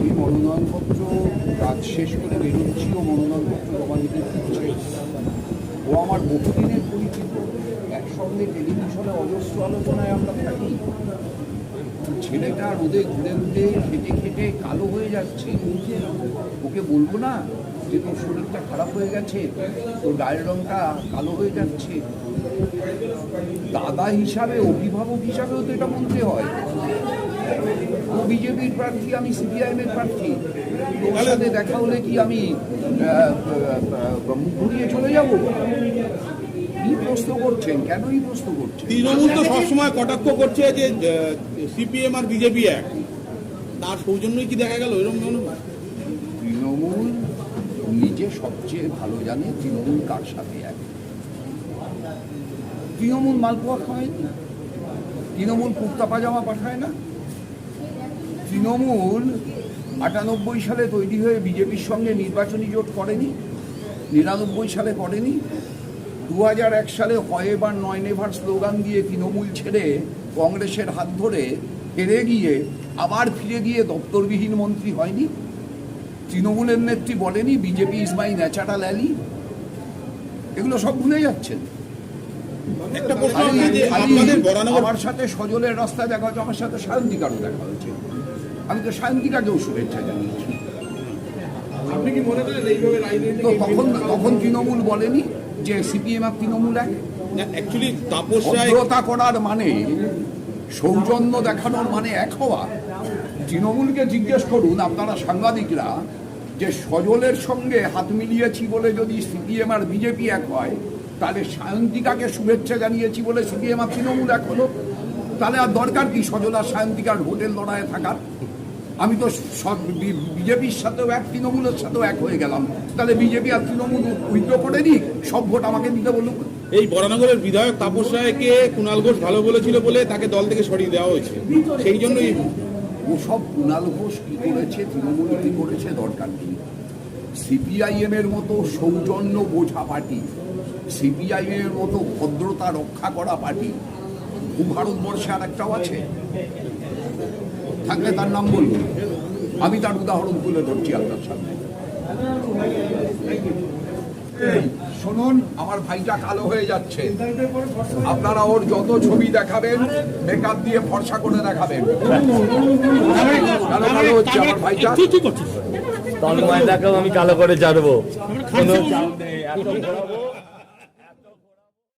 আমি মনোনয়নপত্র কাজ শেষ করে বেরোচ্ছি ও মনোনয়নপত্র জমা দিতে দিচ্ছে। ও আমার বহুদিনের পরিচিত, একসঙ্গে টেলিভিশনে অজস্র আলোচনায় আমরা থাকি। ছেলেটা রোদে ঘুরে ঘুরে খেটে খেটে কালো হয়ে যাচ্ছে। ওকে বলবো না যে তোর শরীরটা খারাপ হয়ে গেছে, তোর গায়ের রঙটা কালো হয়ে যাচ্ছে? দাদা হিসাবে, অভিভাবক হিসাবেও তো এটা বলতে হয়। ও বিজেপির প্রার্থী, আমি সিপিআইএমের প্রার্থী। ওর সাথে দেখা হলে কি আমি মুখ ঘুরিয়ে চলে যাব? কি প্রশ্ন করছেন? কেনই প্রশ্ন করছেন? তৃণমূল তো সবসময় কটাক্ষ করছে যে সিপিএম আর বিজেপি এক, তার সৌজন্যই কি দেখা গেল এরকম মনে হয়? তৃণমূল নিজে সবচেয়ে ভালো জানে তৃণমূল কার সাথে এক। তৃণমূল মালপোয়া খায় না, তৃণমূল কুর্তা পাজামা পাঠায় না। তৃণমূল 98 সালে তৈরি হয়ে বিজেপির সঙ্গে নির্বাচনী জোট করেনি, 99 সালে করেনি। 2001 সালে হয় এবার নয় নেভার স্লোগান দিয়ে তৃণমূল ছেড়ে কংগ্রেসের হাত ধরে হেরে গিয়ে আবার ফিরে গিয়ে দপ্তরবিহীন মন্ত্রী হয়নি। তৃণমূলের নেত্রী বলেনি BJP is my natural alley. এগুলো সব ভুলে যাচ্ছেন। একটা প্রশ্ন যে আপনাদের বরানগর আমার সাথে সজলের রাস্তায় দেখা হচ্ছে, আমার সাথে সায়ন্তিকারও দেখা হয়েছে। আমি তো সায়ন্তিকাকেও শুভেচ্ছা জানিয়েছি। আপনি কি মনে করেন এইভাবে রাজনীতি? তো তখন তৃণমূল বলেনি যে সিপিএম আর তৃণমূল এক? অ্যাকচুয়ালি তাপস রায় ভদ্রতা করার মানে, সৌজন্য দেখানোর মানে এক হওয়া। তৃণমূলকে জিজ্ঞেস করুন আপনারা সাংবাদিকরা যে সজলের সঙ্গে হাত মিলিয়েছি বলে যদি সিপিএম আর বিজেপি এক হয়, তাহলে সায়ন্তিকাকে শুভেচ্ছা জানিয়েছি বলে সিপিএম আর তৃণমূল এক হলো। তাহলে আর দরকার কি সজল আর সায়ন্তিকার ভোটের লড়াইয়ে থাকার? আমি তো বিজেপির সাথেও এক, তৃণমূলের সাথেও এক হয়ে গেলাম। তাহলে বিজেপি আর তৃণমূল উইথড্র করে দিই, সব ভোট আমাকে দিতে বলুক। এই বরানগরের বিধায়ক তাপস রায়কে কুণাল ঘোষ ভালো বলেছিল বলে তাকে দল থেকে সরিয়ে দেওয়া হয়েছে, সেই জন্যই ওসব কুণাল ঘোষ কি করেছে, তৃণমূল কি করেছে দরকার নেই। সিপিআইএম এর মতো সৌজন্য বোঝা পার্টি, সিপিআইএম এর মতো ভদ্রতা রক্ষা করা পার্টি ভারতবর্ষে আর একটাও আছে? থাকলে তার নাম বলুন, আমি তার উদাহরণ তুলে ধরছি আপনার সামনে। শুনুন, আমার ভাইটা কালো হয়ে যাচ্ছে, আপনারা ওর যত ছবি দেখাবেন মেকআপ দিয়ে ফর্সা করে দেখাবেন। কালো হচ্ছে আমার ভাইটা। তন্ময়দাকেও আমি কালো করে ছাড়বো।